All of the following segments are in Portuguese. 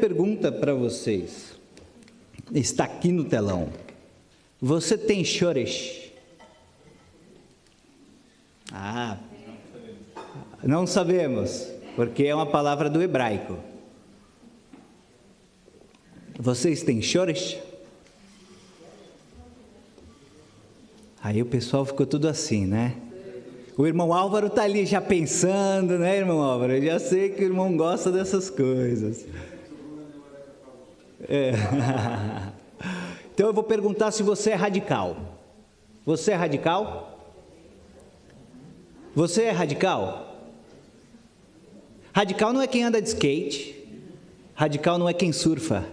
pergunta para vocês está aqui no telão. Você tem shoresh? Não sabemos, porque é uma palavra do hebraico. Vocês têm shoresh? Aí o pessoal ficou tudo assim, né? O irmão Álvaro está ali já pensando, né, irmão Álvaro? Eu já sei que o irmão gosta dessas coisas. Então eu vou perguntar se você é radical. Você é radical? Você é radical? Radical não é quem anda de skate. Radical não é quem surfa.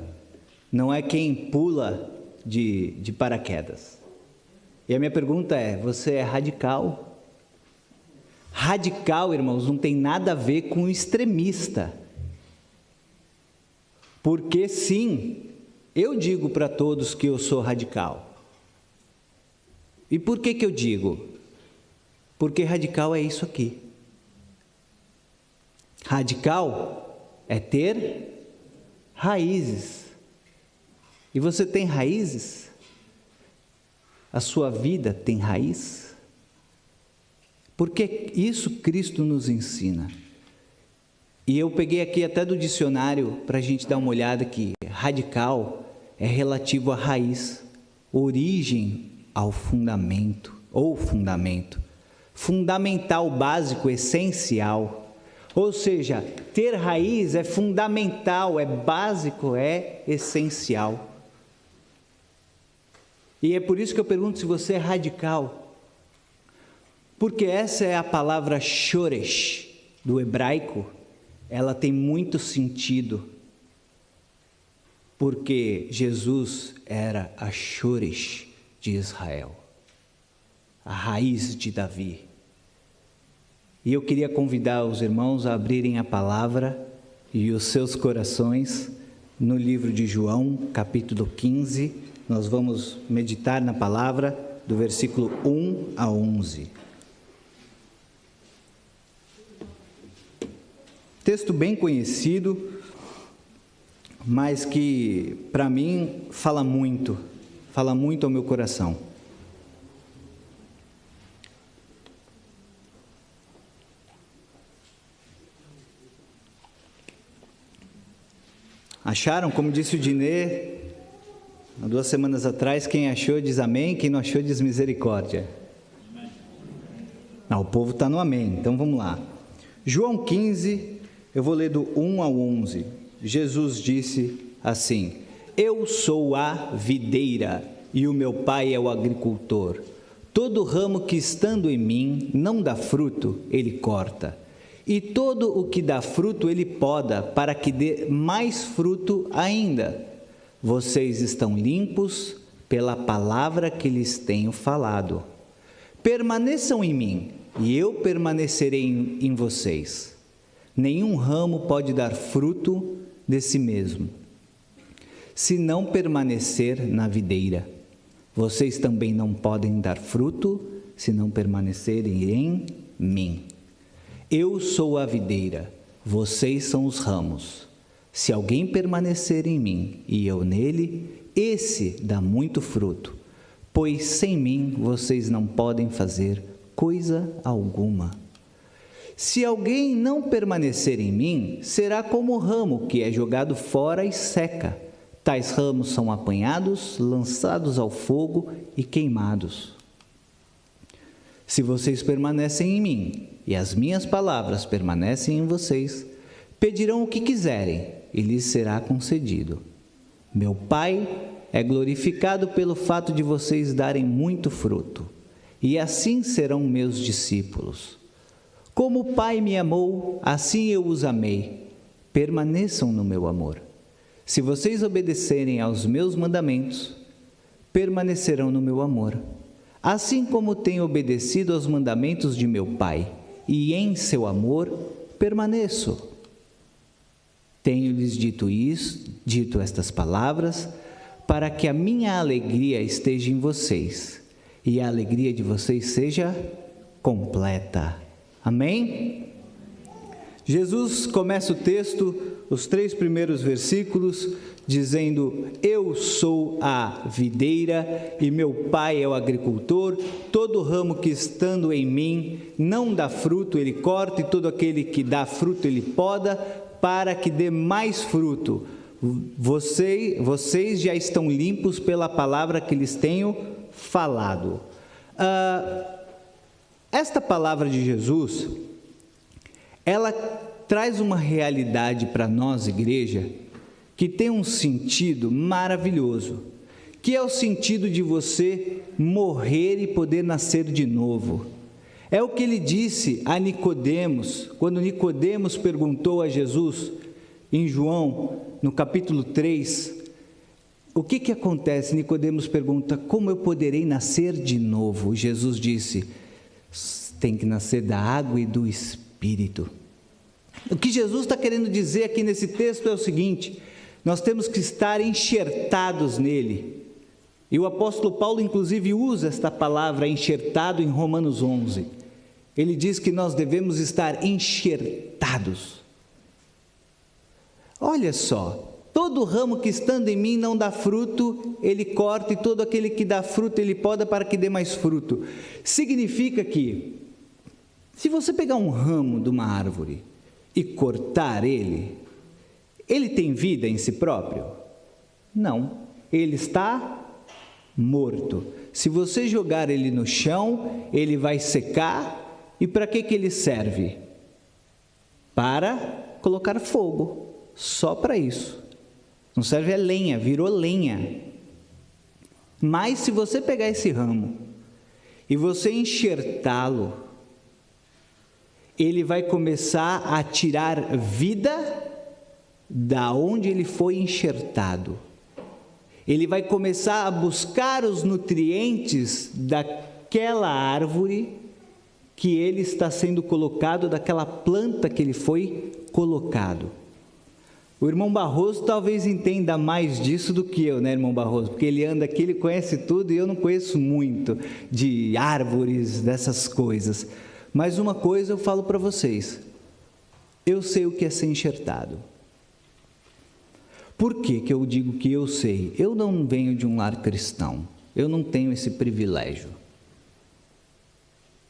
Não é quem pula de paraquedas. E a minha pergunta é, você é radical? Radical, irmãos, não tem nada a ver com extremista. Porque sim, eu digo para todos que eu sou radical. E por que eu digo? Porque radical é isso aqui. Radical é ter raízes. E você tem raízes? A sua vida tem raiz? Porque isso Cristo nos ensina. E eu peguei aqui até do dicionário para a gente dar uma olhada que radical é relativo à raiz, origem ao fundamento, ou fundamento, fundamental, básico, essencial. Ou seja, ter raiz é fundamental, é básico, é essencial. E é por isso que eu pergunto se você é radical. Porque essa é a palavra shoresh, do hebraico, ela tem muito sentido, porque Jesus era a shoresh de Israel, a raiz de Davi. E eu queria convidar os irmãos a abrirem a palavra e os seus corações no livro de João, capítulo 15, nós vamos meditar na palavra do versículo 1 a 11. Texto bem conhecido, mas que para mim fala muito ao meu coração. Acharam? Como disse o Dinê, há 2 semanas atrás, quem achou diz amém, quem não achou diz misericórdia. Não, o povo está no amém, então vamos lá. João 15, eu vou ler do 1 ao 11. Jesus disse assim: Eu sou a videira e o meu pai é o agricultor. Todo ramo que estando em mim não dá fruto, ele corta. E todo o que dá fruto, ele poda, para que dê mais fruto ainda. Vocês estão limpos pela palavra que lhes tenho falado. Permaneçam em mim, e eu permanecerei em vocês. Nenhum ramo pode dar fruto de si mesmo, se não permanecer na videira. Vocês também não podem dar fruto, se não permanecerem em mim. Eu sou a videira, vocês são os ramos. Se alguém permanecer em mim e eu nele, esse dá muito fruto, pois sem mim vocês não podem fazer coisa alguma. Se alguém não permanecer em mim, será como o ramo que é jogado fora e seca. Tais ramos são apanhados, lançados ao fogo e queimados. Se vocês permanecem em mim e as minhas palavras permanecem em vocês, pedirão o que quiserem e lhes será concedido. Meu Pai é glorificado pelo fato de vocês darem muito fruto, e assim serão meus discípulos. Como o Pai me amou, assim eu os amei. Permaneçam no meu amor. Se vocês obedecerem aos meus mandamentos, permanecerão no meu amor. Assim como tenho obedecido aos mandamentos de meu Pai, e em seu amor permaneço. Tenho-lhes dito estas palavras, para que a minha alegria esteja em vocês, e a alegria de vocês seja completa. Amém? Jesus começa o texto os 3 primeiros versículos, dizendo: eu sou a videira e meu pai é o agricultor, todo ramo que estando em mim não dá fruto, ele corta, e todo aquele que dá fruto, ele poda, para que dê mais fruto. Vocês já estão limpos pela palavra que lhes tenho falado. Esta palavra de Jesus, ela traz uma realidade para nós, igreja, que tem um sentido maravilhoso, que é o sentido de você morrer e poder nascer de novo. É o que ele disse a Nicodemos, quando Nicodemos perguntou a Jesus, em João, no capítulo 3, o que acontece? Nicodemos pergunta: como eu poderei nascer de novo? Jesus disse: tem que nascer da água e do Espírito. O que Jesus está querendo dizer aqui nesse texto é o seguinte: nós temos que estar enxertados nele. E o apóstolo Paulo, inclusive, usa esta palavra enxertado em Romanos 11. Ele diz que nós devemos estar enxertados. Olha só, todo ramo que estando em mim não dá fruto, ele corta, e todo aquele que dá fruto, ele poda para que dê mais fruto. Significa que, se você pegar um ramo de uma árvore e cortar ele tem vida em si próprio? Não, ele está morto. Se você jogar ele no chão, ele vai secar, e para que ele serve? Para colocar fogo. Só para isso. Não serve a lenha, virou lenha. Mas se você pegar esse ramo e você enxertá-lo, ele vai começar a tirar vida da onde ele foi enxertado. Ele vai começar a buscar os nutrientes daquela árvore que ele está sendo colocado, daquela planta que ele foi colocado. O irmão Barroso talvez entenda mais disso do que eu, né, irmão Barroso? Porque ele anda aqui, ele conhece tudo, e eu não conheço muito de árvores, dessas coisas. Mas uma coisa eu falo para vocês: eu sei o que é ser enxertado. Por que eu digo que eu sei? Eu não venho de um lar cristão, eu não tenho esse privilégio.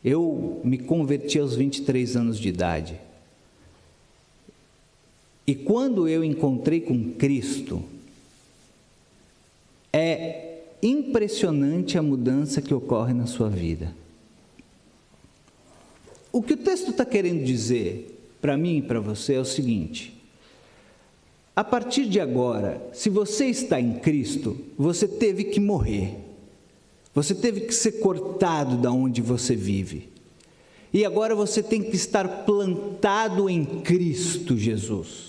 Eu me converti aos 23 anos de idade. E quando eu encontrei com Cristo, é impressionante a mudança que ocorre na sua vida. O que o texto está querendo dizer para mim e para você é o seguinte: a partir de agora, se você está em Cristo, você teve que morrer, você teve que ser cortado da onde você vive, e agora você tem que estar plantado em Cristo Jesus.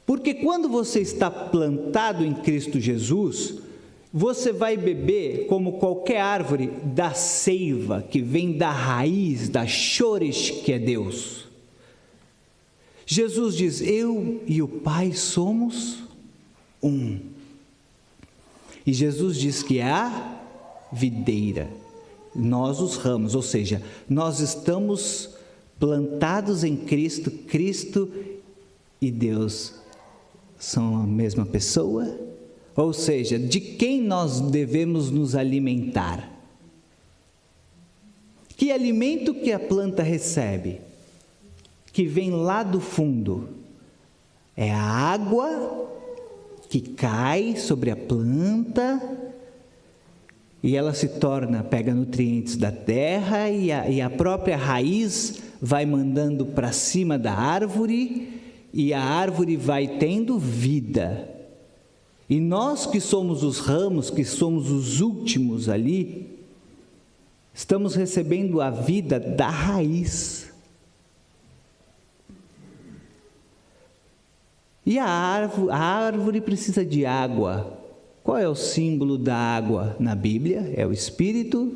Porque quando você está plantado em Cristo Jesus, você vai beber, como qualquer árvore, da seiva que vem da raiz, da chores que é Deus. Jesus diz: eu e o Pai somos um. E Jesus diz que é a videira, nós os ramos, ou seja, nós estamos plantados em Cristo, Cristo e Deus são a mesma pessoa? Ou seja, de quem nós devemos nos alimentar? Que alimento que a planta recebe? Que vem lá do fundo? É a água que cai sobre a planta e ela se torna, pega nutrientes da terra e a própria raiz vai mandando para cima da árvore, e a árvore vai tendo vida. E nós que somos os ramos, que somos os últimos ali, estamos recebendo a vida da raiz. E a árvore precisa de água. Qual é o símbolo da água na Bíblia? É o Espírito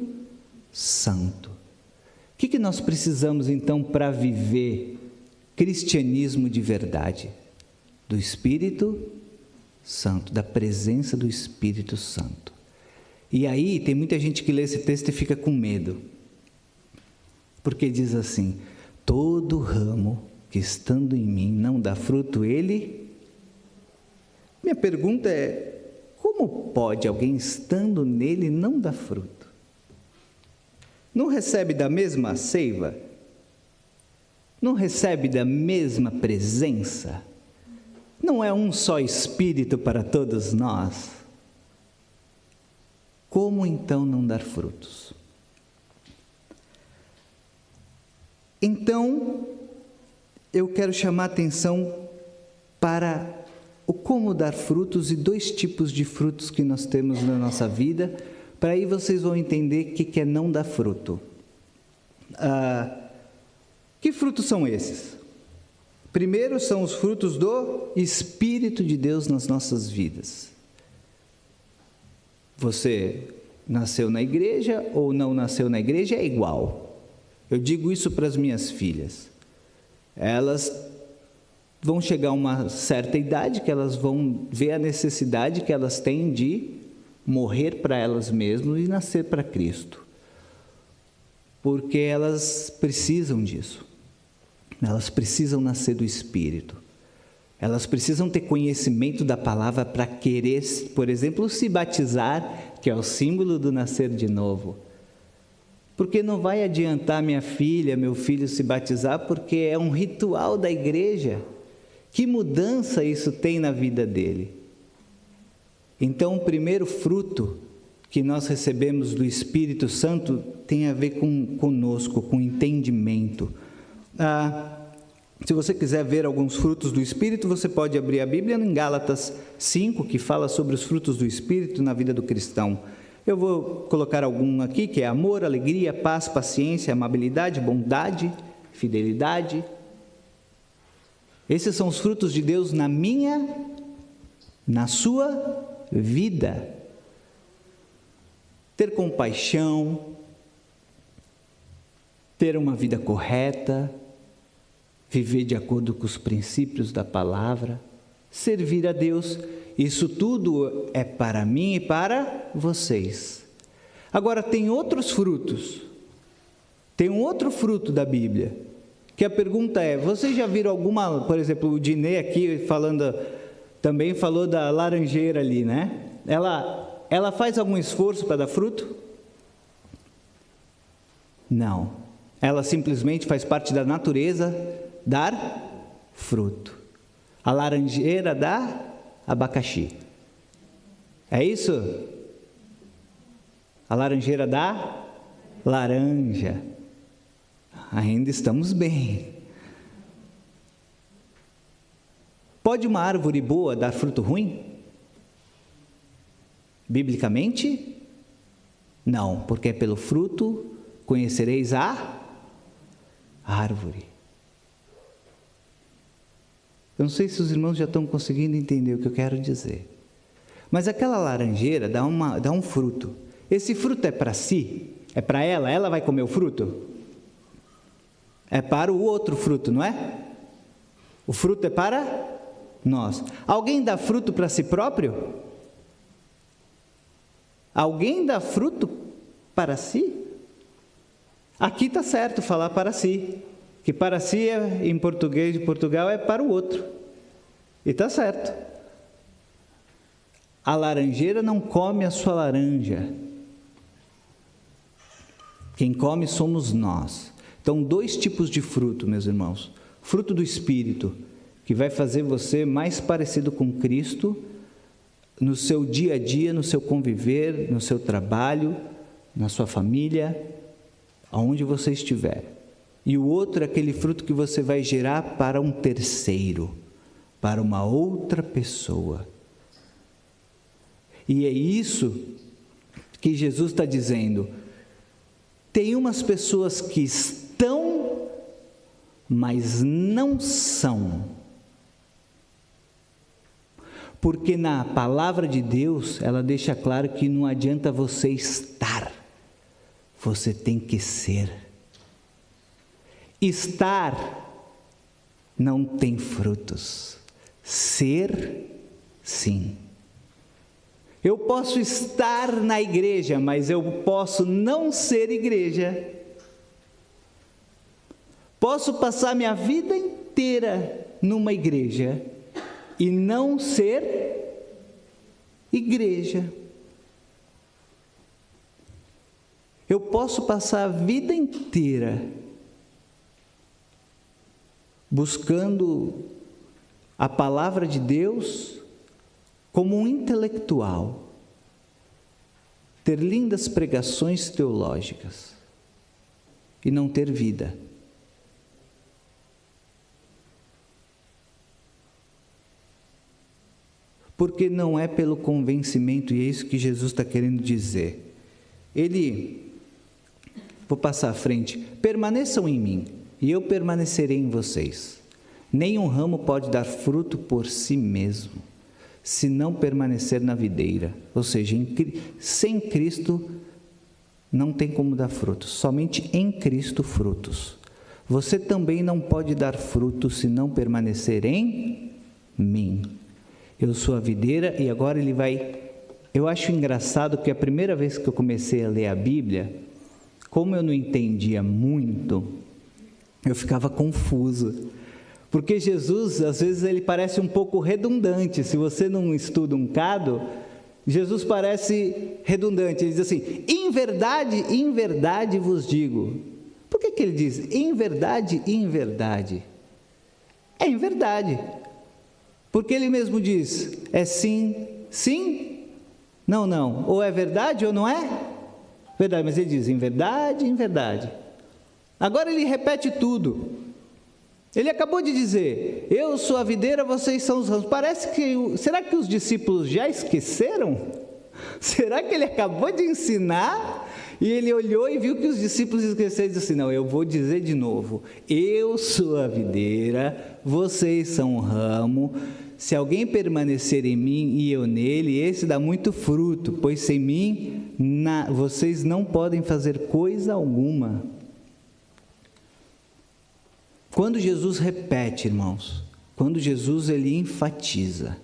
Santo. O que nós precisamos então para viver cristianismo de verdade? Do Espírito Santo, da presença do Espírito Santo. E aí tem muita gente que lê esse texto e fica com medo, porque diz assim: todo ramo que estando em mim não dá fruto, Minha pergunta é, como pode alguém estando nele não dar fruto? Não recebe da mesma seiva? Não recebe da mesma presença? Não é um só Espírito para todos nós? Como então não dar frutos? Então, eu quero chamar a atenção para o como dar frutos e 2 tipos de frutos que nós temos na nossa vida, para aí vocês vão entender o que é não dar fruto. Que frutos são esses? Primeiro são os frutos do Espírito de Deus nas nossas vidas. Você nasceu na igreja ou não nasceu na igreja, é igual. Eu digo isso para as minhas filhas. Elas vão chegar a uma certa idade que elas vão ver a necessidade que elas têm de morrer para elas mesmas e nascer para Cristo. Porque elas precisam disso. Elas precisam nascer do Espírito. Elas precisam ter conhecimento da palavra para querer, por exemplo, se batizar, que é o símbolo do nascer de novo. Porque não vai adiantar minha filha, meu filho se batizar, porque é um ritual da igreja. Que mudança isso tem na vida dele? Então, o primeiro fruto que nós recebemos do Espírito Santo tem a ver conosco, com entendimento. Se você quiser ver alguns frutos do Espírito, você pode abrir a Bíblia em Gálatas 5, que fala sobre os frutos do Espírito na vida do cristão. Eu vou colocar algum aqui, que é amor, alegria, paz, paciência, amabilidade, bondade, fidelidade. Esses são os frutos de Deus na sua vida. Ter compaixão, ter uma vida correta, viver de acordo com os princípios da palavra, servir a Deus, isso tudo é para mim e para vocês. Agora tem outros frutos, tem um outro fruto da Bíblia, que a pergunta é, vocês já viram alguma, por exemplo, o Dinê aqui também falou da laranjeira ali, né? Ela faz algum esforço para dar fruto? Não, ela simplesmente faz parte da natureza dar fruto. A laranjeira dá abacaxi. É isso? A laranjeira dá laranja. Ainda estamos bem. Pode uma árvore boa dar fruto ruim? Biblicamente? Não, porque é pelo fruto conhecereis a árvore. Eu não sei se os irmãos já estão conseguindo entender o que eu quero dizer. Mas aquela laranjeira dá um fruto. Esse fruto é para si? É para ela? Ela vai comer o fruto? É para o outro fruto, não é? O fruto é para nós. Alguém dá fruto para si próprio? Alguém dá fruto para si? Aqui está certo falar para si. Que para si, em português de Portugal, é para o outro. E está certo. A laranjeira não come a sua laranja. Quem come somos nós. Então, 2 tipos de fruto, meus irmãos. Fruto do Espírito, que vai fazer você mais parecido com Cristo no seu dia a dia, no seu conviver, no seu trabalho, na sua família, aonde você estiver. E o outro é aquele fruto que você vai gerar para um terceiro, para uma outra pessoa. E é isso que Jesus está dizendo. Tem umas pessoas que estão, mas não são. Porque na palavra de Deus, ela deixa claro que não adianta você estar, você tem que ser. Estar não tem frutos, ser, sim. Eu posso estar na igreja, mas eu posso não ser igreja. Posso passar minha vida inteira inteira numa igreja e não ser igreja. Eu posso passar a vida inteira buscando a palavra de Deus como um intelectual, ter lindas pregações teológicas e não ter vida. Porque não é pelo convencimento, e é isso que Jesus está querendo dizer. Vou passar à frente. Permaneçam em mim, e eu permanecerei em vocês. Nenhum ramo pode dar fruto por si mesmo, se não permanecer na videira. Ou seja, sem Cristo não tem como dar frutos, somente em Cristo frutos. Você também não pode dar frutos se não permanecer em mim. Eu sou a videira, e agora ele vai... Eu acho engraçado que a primeira vez que eu comecei a ler a Bíblia, como eu não entendia muito, eu ficava confuso. Porque Jesus, às vezes, ele parece um pouco redundante. Se você não estuda um bocado, Jesus parece redundante. Ele diz assim, em verdade vos digo. Por que ele diz em verdade? É em verdade. Porque ele mesmo diz, é sim, sim, não, não. Ou é verdade ou não é? Verdade, mas ele diz em verdade. Agora ele repete tudo. Ele acabou de dizer, eu sou a videira, vocês são os ramos. Será que os discípulos já esqueceram? Será que ele acabou de ensinar? E ele olhou e viu que os discípulos esqueceram e disse assim, não, eu vou dizer de novo, eu sou a videira, vocês são o ramo, se alguém permanecer em mim e eu nele, esse dá muito fruto, pois sem mim vocês não podem fazer coisa alguma. Quando Jesus repete, irmãos, quando Jesus ele enfatiza,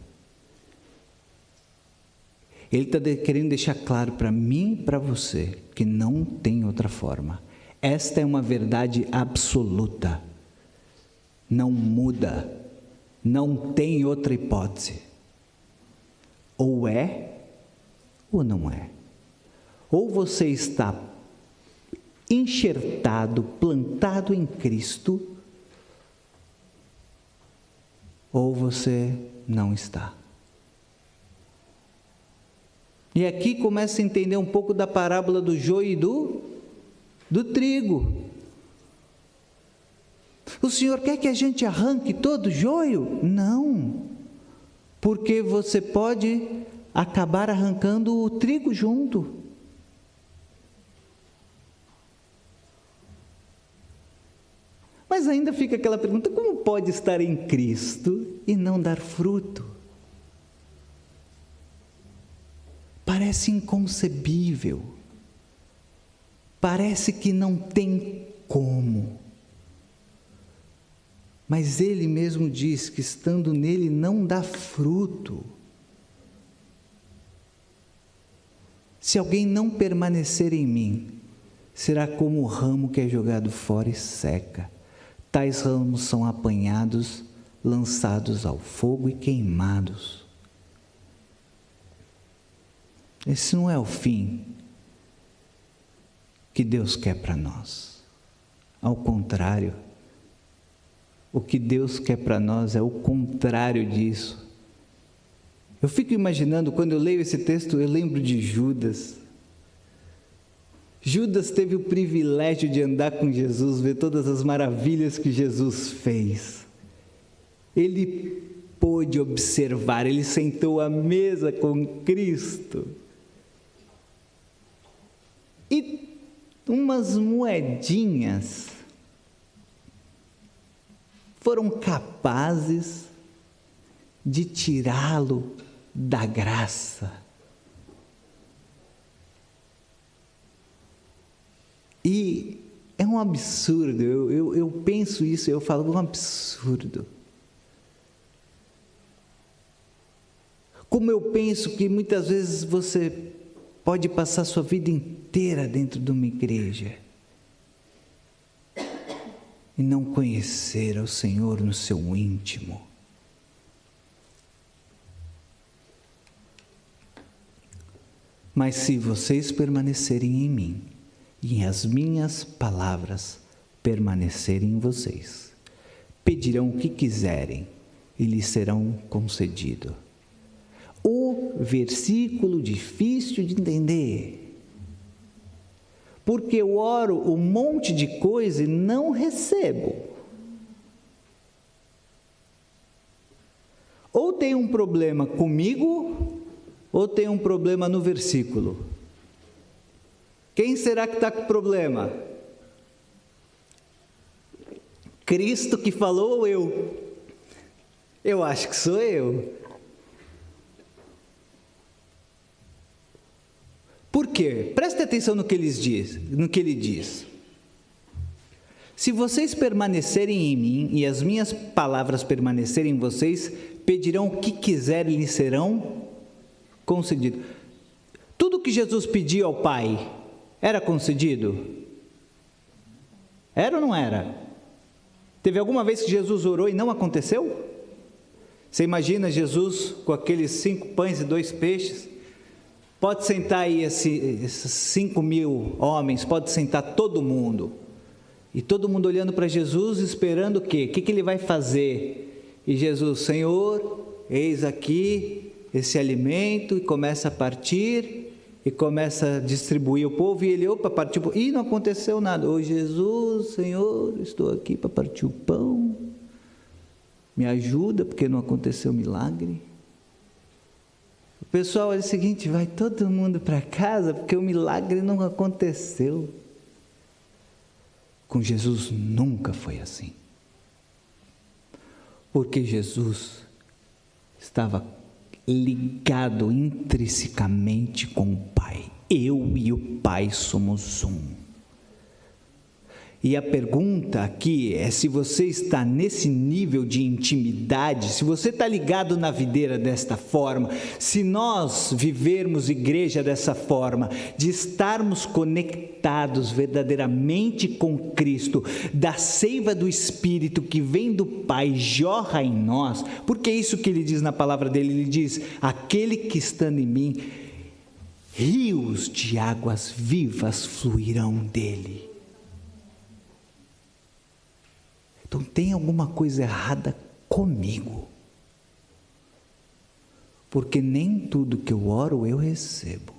ele está querendo deixar claro para mim e para você, que não tem outra forma. Esta é uma verdade absoluta, não muda, não tem outra hipótese. Ou é, ou não é. Ou você está enxertado, plantado em Cristo, ou você não está. E aqui começa a entender um pouco da parábola do joio e do trigo. O Senhor quer que a gente arranque todo o joio? Não, porque você pode acabar arrancando o trigo junto. Mas ainda fica aquela pergunta, como pode estar em Cristo e não dar fruto? Parece inconcebível, parece que não tem como, mas ele mesmo diz que estando nele não dá fruto. Se alguém não permanecer em mim, será como o ramo que é jogado fora e seca. Tais ramos são apanhados, lançados ao fogo e queimados. Esse não é o fim que Deus quer para nós. Ao contrário, o que Deus quer para nós é o contrário disso. Eu fico imaginando, quando eu leio esse texto, eu lembro de Judas. Judas teve o privilégio de andar com Jesus, ver todas as maravilhas que Jesus fez. Ele pôde observar, ele sentou à mesa com Cristo. E umas moedinhas foram capazes de tirá-lo da graça. E é um absurdo, eu penso isso, eu falo, um absurdo. Como eu penso que muitas vezes você pode passar sua vida inteira dentro de uma igreja e não conhecer o Senhor no seu íntimo. Mas se vocês permanecerem em mim, e as minhas palavras permanecerem em vocês, pedirão o que quiserem e lhes serão concedido. O versículo difícil de entender, porque eu oro um monte de coisa e não recebo. Ou tem um problema comigo, ou tem um problema no versículo. Quem será que está com problema? Cristo que falou ou eu? Eu acho que sou eu. Por quê? Preste atenção no que ele diz. Se vocês permanecerem em mim e as minhas palavras permanecerem em vocês, pedirão o que quiserem e lhes serão concedido. Tudo que Jesus pediu ao Pai era concedido? Era ou não era? Teve alguma vez que Jesus orou e não aconteceu? Você imagina Jesus com aqueles 5 pães e 2 peixes? Pode sentar aí esses 5.000 homens, pode sentar todo mundo. E todo mundo olhando para Jesus, esperando o quê? O que ele vai fazer? E Jesus, Senhor, eis aqui esse alimento, e começa a partir, e começa a distribuir o povo, e ele, opa, partiu, e não aconteceu nada. Ô Jesus, Senhor, estou aqui para partir o pão, me ajuda, porque não aconteceu milagre. O pessoal é o seguinte, vai todo mundo para casa, porque o milagre não aconteceu. Com Jesus nunca foi assim, porque Jesus estava ligado intrinsecamente com o Pai. Eu e o Pai somos um. E a pergunta aqui é se você está nesse nível de intimidade, se você está ligado na videira desta forma, se nós vivermos igreja dessa forma, de estarmos conectados verdadeiramente com Cristo, da seiva do Espírito que vem do Pai, jorra em nós, porque é isso que ele diz na palavra dele, ele diz, aquele que está em mim, rios de águas vivas fluirão dele. Então tem alguma coisa errada comigo, porque nem tudo que eu oro eu recebo.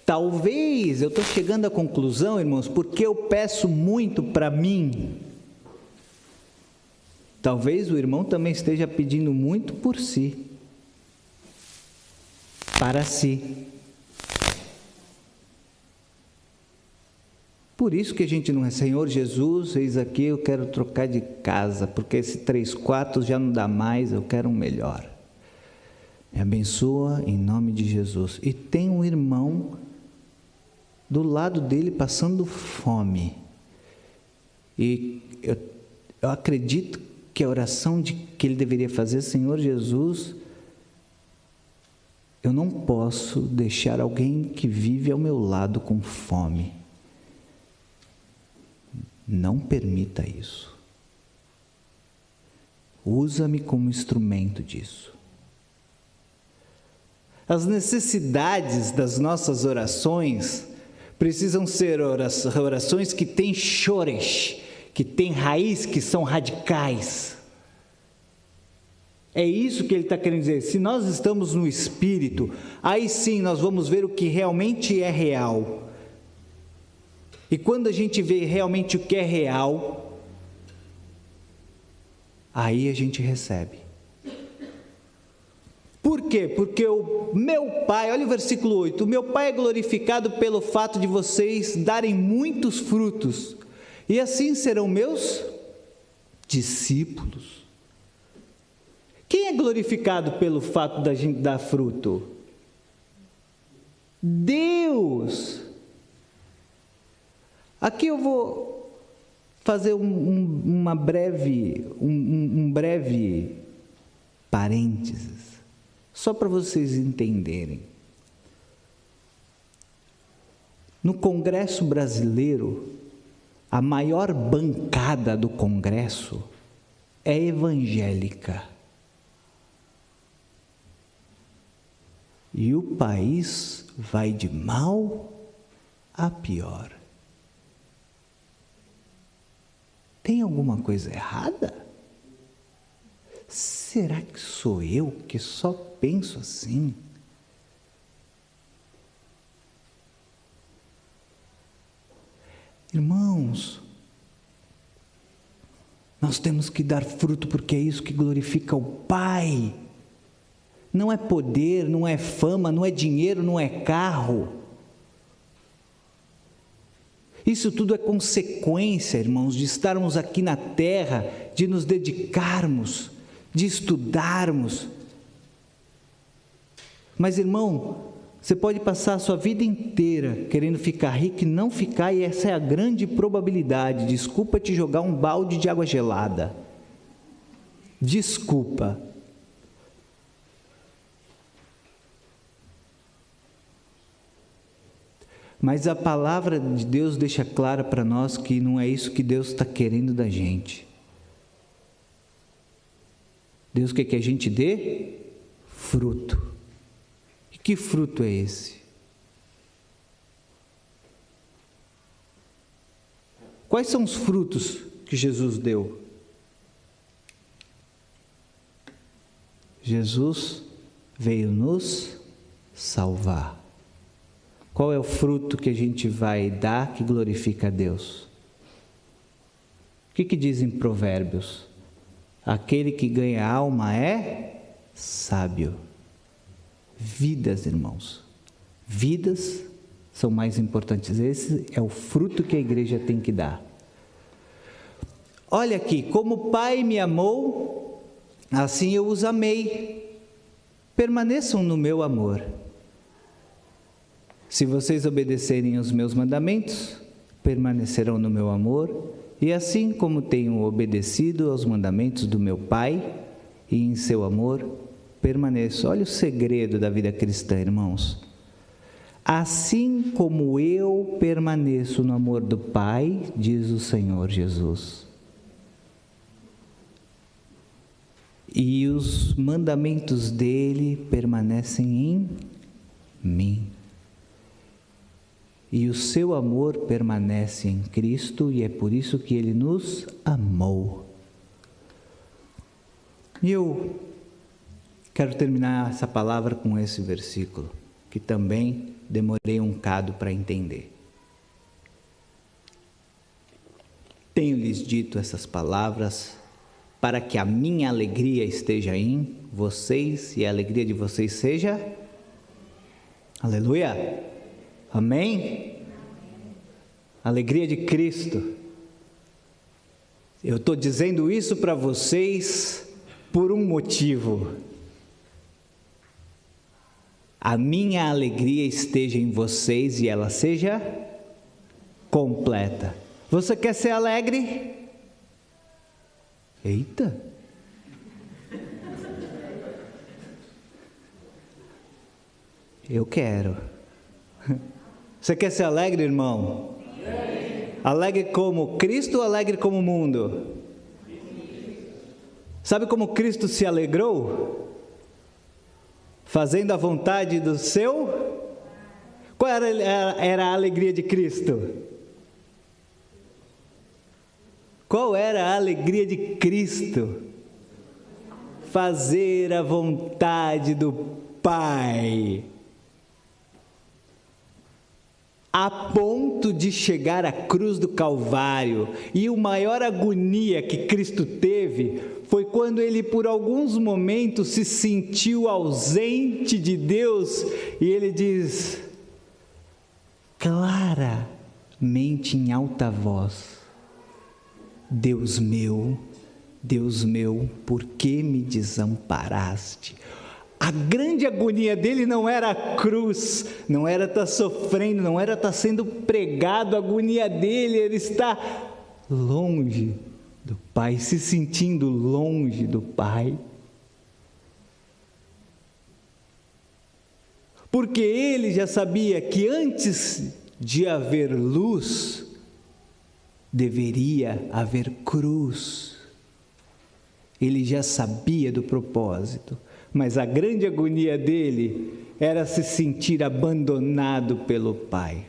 Talvez eu estou chegando à conclusão, irmãos, porque eu peço muito para mim. Talvez o irmão também esteja pedindo muito por si, para si. Por isso que a gente não é, Senhor Jesus, eis aqui, eu quero trocar de casa, porque esse 3 quartos já não dá mais, eu quero um melhor. Me abençoa em nome de Jesus. E tem um irmão do lado dele passando fome. E eu acredito que a oração que ele deveria fazer, Senhor Jesus, eu não posso deixar alguém que vive ao meu lado com fome. Não permita isso. Usa-me como instrumento disso. As necessidades das nossas orações precisam ser orações que têm shoresh, que têm raiz, que são radicais. É isso que ele está querendo dizer. Se nós estamos no Espírito, aí sim nós vamos ver o que realmente é real. E quando a gente vê realmente o que é real, aí a gente recebe. Por quê? Porque o meu Pai, olha o versículo 8, o meu Pai é glorificado pelo fato de vocês darem muitos frutos, e assim serão meus discípulos. Quem é glorificado pelo fato da gente dar fruto? Deus. Aqui eu vou fazer um breve parênteses, só para vocês entenderem. No Congresso Brasileiro, a maior bancada do Congresso é evangélica. E o país vai de mal a pior. Tem alguma coisa errada? Será que sou eu que só penso assim? Irmãos, nós temos que dar fruto porque é isso que glorifica o Pai. Não é poder, não é fama, não é dinheiro, não é carro. Isso tudo é consequência, irmãos, de estarmos aqui na terra, de nos dedicarmos, de estudarmos. Mas, irmão, você pode passar a sua vida inteira querendo ficar rico e não ficar, e essa é a grande probabilidade. Desculpa te jogar um balde de água gelada. Desculpa. Mas a palavra de Deus deixa clara para nós que não é isso que Deus está querendo da gente. Deus quer que a gente dê fruto. E que fruto é esse? Quais são os frutos que Jesus deu? Jesus veio nos salvar. Qual é o fruto que a gente vai dar que glorifica a Deus? O que diz em Provérbios? Aquele que ganha alma é sábio. Vidas, irmãos. Vidas são mais importantes. Esse é o fruto que a igreja tem que dar. Olha aqui, como o Pai me amou, assim eu os amei. Permaneçam no meu amor. Se vocês obedecerem os meus mandamentos, permanecerão no meu amor, e assim como tenho obedecido aos mandamentos do meu Pai, e em seu amor permaneço. Olha o segredo da vida cristã, irmãos. Assim como eu permaneço no amor do Pai, diz o Senhor Jesus. E os mandamentos dele permanecem em mim. E o seu amor permanece em Cristo, e é por isso que ele nos amou. E eu quero terminar essa palavra com esse versículo, que também demorei um bocado para entender. Tenho-lhes dito essas palavras para que a minha alegria esteja em vocês e a alegria de vocês seja... Aleluia! Amém? Alegria de Cristo. Eu estou dizendo isso para vocês por um motivo. A minha alegria esteja em vocês e ela seja completa. Você quer ser alegre? Eita! Eu quero. Você quer ser alegre, irmão? Sim. Alegre como Cristo ou alegre como o mundo? Sabe como Cristo se alegrou? Fazendo a vontade do seu? Qual era a alegria de Cristo? Qual era a alegria de Cristo? Fazer a vontade do Pai. A ponto de chegar à cruz do Calvário, e a maior agonia que Cristo teve foi quando ele por alguns momentos se sentiu ausente de Deus, e ele diz claramente em alta voz: Deus meu, por que me desamparaste? A grande agonia dele não era a cruz, não era estar sofrendo, não era estar sendo pregado. A agonia dele era estar longe do Pai, se sentindo longe do Pai. Porque ele já sabia que antes de haver luz, deveria haver cruz. Ele já sabia do propósito, mas a grande agonia dele era se sentir abandonado pelo Pai.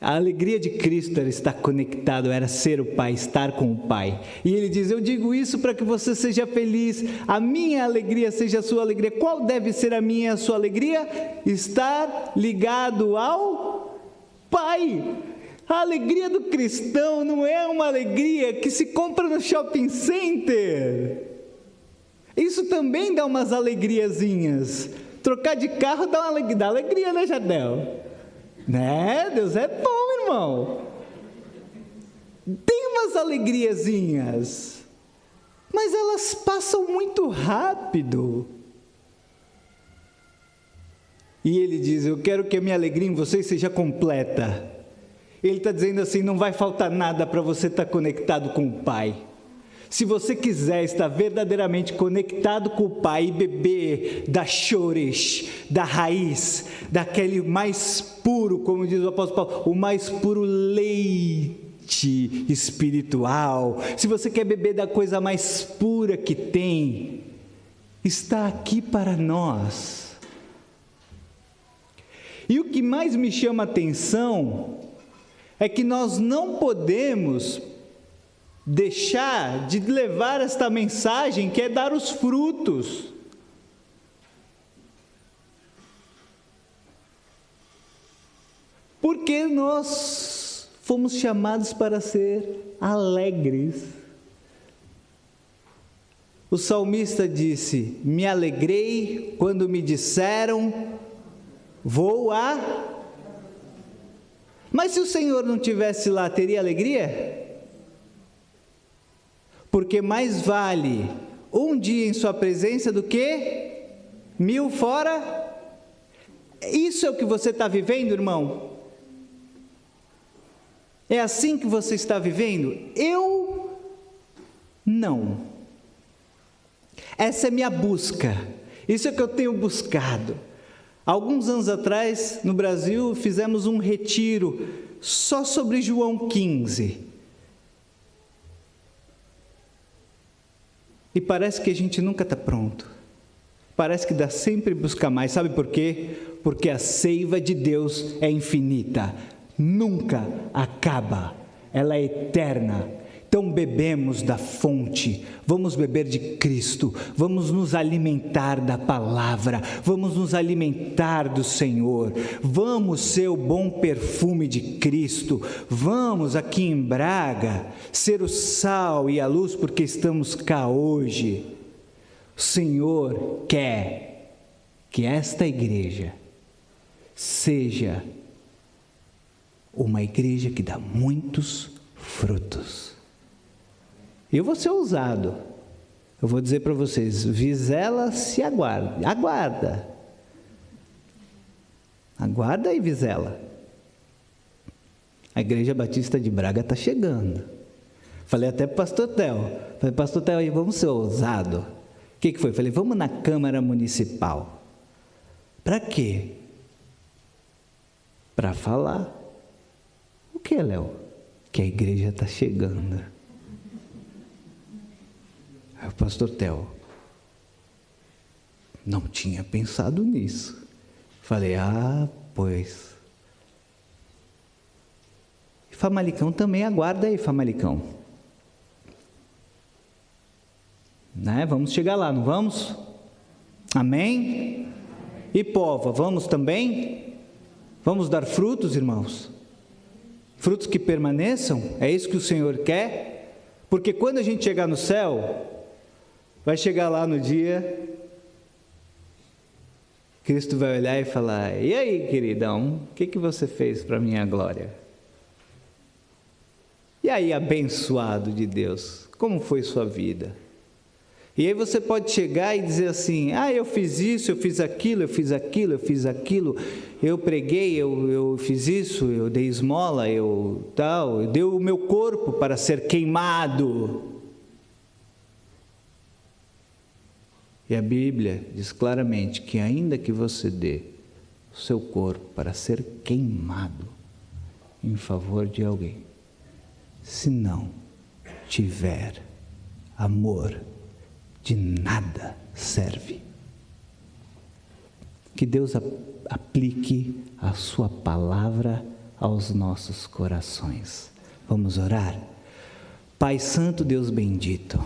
A alegria de Cristo era estar conectado, era ser o Pai, estar com o Pai. E ele diz: eu digo isso para que você seja feliz, a minha alegria seja a sua alegria. Qual deve ser a minha e a sua alegria? Estar ligado ao Pai. A alegria do cristão não é uma alegria que se compra no shopping center. Isso também dá umas alegriazinhas. Trocar de carro dá alegria, né, Jardel? Né? Deus é bom, irmão. Tem umas alegriazinhas, mas elas passam muito rápido. E ele diz: eu quero que a minha alegria em vocês seja completa. Ele está dizendo assim: não vai faltar nada para você estar conectado com o Pai. Se você quiser estar verdadeiramente conectado com o Pai e beber da shoresh, da raiz, daquele mais puro, como diz o apóstolo Paulo, o mais puro leite espiritual, se você quer beber da coisa mais pura que tem, está aqui para nós. E o que mais me chama a atenção é que nós não podemos deixar de levar esta mensagem, que é dar os frutos. Porque nós fomos chamados para ser alegres. O salmista disse: me alegrei quando me disseram, vou a... Mas se o Senhor não estivesse lá, teria alegria? Porque mais vale um dia em sua presença do que 1000 fora. Isso é o que você está vivendo, irmão? É assim que você está vivendo? Eu não. Essa é minha busca. Isso é que eu tenho buscado. Alguns anos atrás, no Brasil, fizemos um retiro só sobre João 15. E parece que a gente nunca está pronto. Parece que dá sempre buscar mais. Sabe por quê? Porque a seiva de Deus é infinita. Nunca acaba. Ela é eterna. Então bebemos da fonte. Vamos beber de Cristo. Vamos nos alimentar da palavra. Vamos nos alimentar do Senhor. Vamos ser o bom perfume de Cristo. Vamos aqui em Braga ser o sal e a luz, porque estamos cá hoje. O Senhor quer que esta igreja seja uma igreja que dá muitos frutos. Eu vou ser ousado. Eu vou dizer para vocês: Vizela se aguarda. Aguarda aí, Vizela. A Igreja Batista de Braga está chegando. Falei até para o pastor Theo. Falei: pastor Theo, vamos ser ousado. O que foi? Falei: vamos na Câmara Municipal. Para quê? Para falar. O que, Léo? Que a igreja está chegando. Aí o pastor Theo: não tinha pensado nisso. Falei: pois. E Famalicão também, aguarda aí, Famalicão. Né? Vamos chegar lá, não vamos? Amém? E Pova, vamos também? Vamos dar frutos, irmãos? Frutos que permaneçam? É isso que o Senhor quer? Porque quando a gente chegar no céu, vai chegar lá no dia, Cristo vai olhar e falar: e aí, queridão, o que você fez para a minha glória? E aí, abençoado de Deus, como foi sua vida? E aí você pode chegar e dizer assim: eu fiz isso, eu fiz aquilo, eu preguei, eu fiz isso, eu dei esmola, eu dei o meu corpo para ser queimado. E a Bíblia diz claramente que ainda que você dê o seu corpo para ser queimado, em favor de alguém. Se não tiver amor, de nada serve. Que Deus aplique a sua palavra aos nossos corações. Vamos orar? Pai Santo, Deus bendito,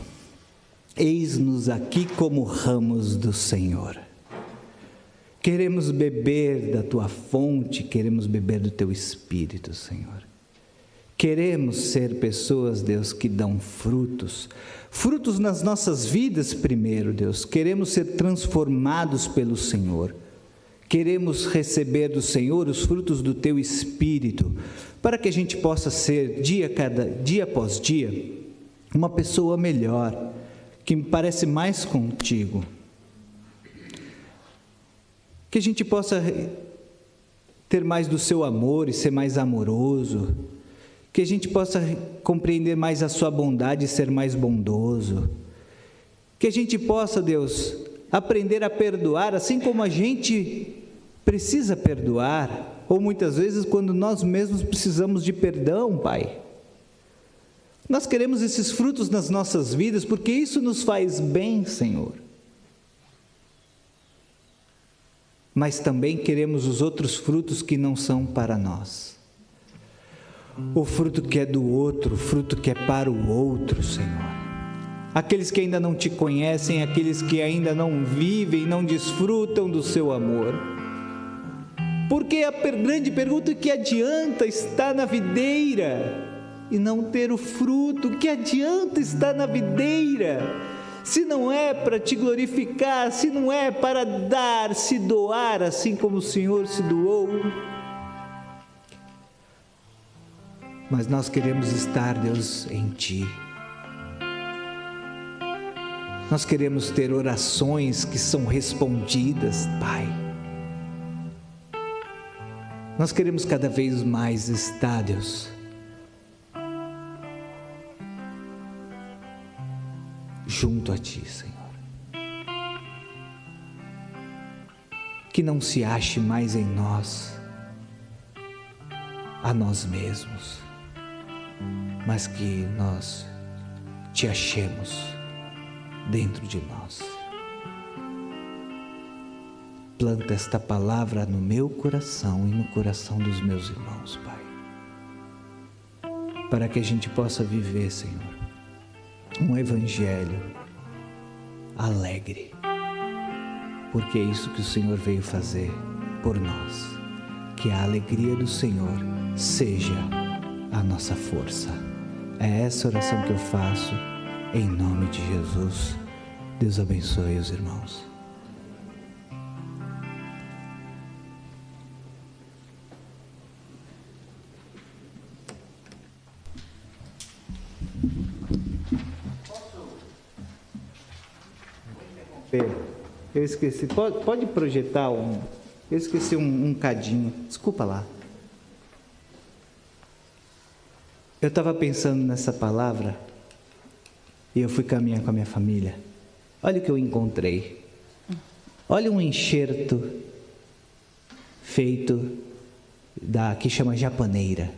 eis-nos aqui como ramos do Senhor. Queremos beber da Tua fonte, queremos beber do Teu Espírito, Senhor. Queremos ser pessoas, Deus, que dão frutos nas nossas vidas primeiro, Deus. Queremos ser transformados pelo Senhor. Queremos receber do Senhor os frutos do Teu Espírito, para que a gente possa ser, dia após dia, uma pessoa melhor, que me parece mais contigo. Que a gente possa ter mais do Seu amor e ser mais amoroso. Que a gente possa compreender mais a Sua bondade e ser mais bondoso. Que a gente possa, Deus, aprender a perdoar, assim como a gente precisa perdoar, ou muitas vezes quando nós mesmos precisamos de perdão, Pai. Nós queremos esses frutos nas nossas vidas, porque isso nos faz bem, Senhor. Mas também queremos os outros frutos que não são para nós. O fruto que é do outro, o fruto que é para o outro, Senhor. Aqueles que ainda não Te conhecem, aqueles que ainda não vivem, não desfrutam do Seu amor. Porque a grande pergunta é: que adianta estar na videira e não ter o fruto? Que adianta estar na videira se não é para Te glorificar, se não é para dar, se doar, assim como o Senhor se doou? Mas nós queremos estar, Deus, em Ti. Nós queremos ter orações que são respondidas, Pai. Nós queremos cada vez mais estar, Deus, junto a Ti, Senhor. Que não se ache mais em nós, a nós mesmos, mas que nós Te achemos dentro de nós. Planta esta palavra no meu coração e no coração dos meus irmãos, Pai, para que a gente possa viver, Senhor, um evangelho alegre, porque é isso que o Senhor veio fazer por nós. Que a alegria do Senhor seja a nossa força. É essa oração que eu faço em nome de Jesus. Deus abençoe os irmãos. Eu esqueci, pode projetar eu esqueci um cadinho, desculpa lá. Eu estava pensando nessa palavra e eu fui caminhar com a minha família. Olha o que eu encontrei. Olha um enxerto feito que chama japoneira.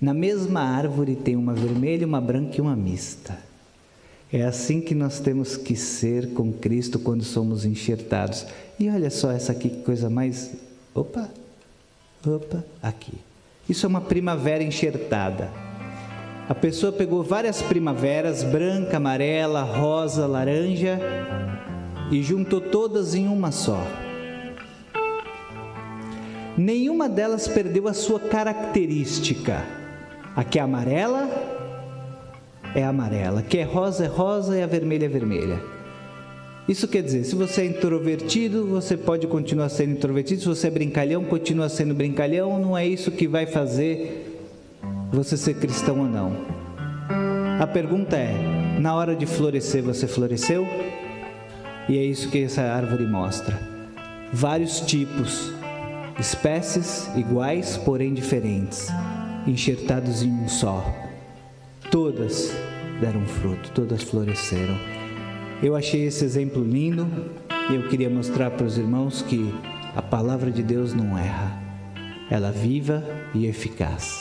Na mesma árvore tem uma vermelha, uma branca e uma mista. É assim que nós temos que ser com Cristo quando somos enxertados. E olha só essa aqui, que coisa mais... Opa, aqui. Isso é uma primavera enxertada. A pessoa pegou várias primaveras, branca, amarela, rosa, laranja, e juntou todas em uma só. Nenhuma delas perdeu a sua característica. A que é amarela é amarela, a que é rosa e a vermelha é vermelha. Isso quer dizer, se você é introvertido, você pode continuar sendo introvertido. Se você é brincalhão, continua sendo brincalhão. Não é isso que vai fazer você ser cristão ou não. A pergunta é, na hora de florescer, você floresceu? E é isso que essa árvore mostra. Vários tipos, espécies iguais, porém diferentes, enxertados em um só. Todas deram fruto, todas floresceram. Eu achei esse exemplo lindo e eu queria mostrar para os irmãos que a palavra de Deus não erra. ela viva e eficaz.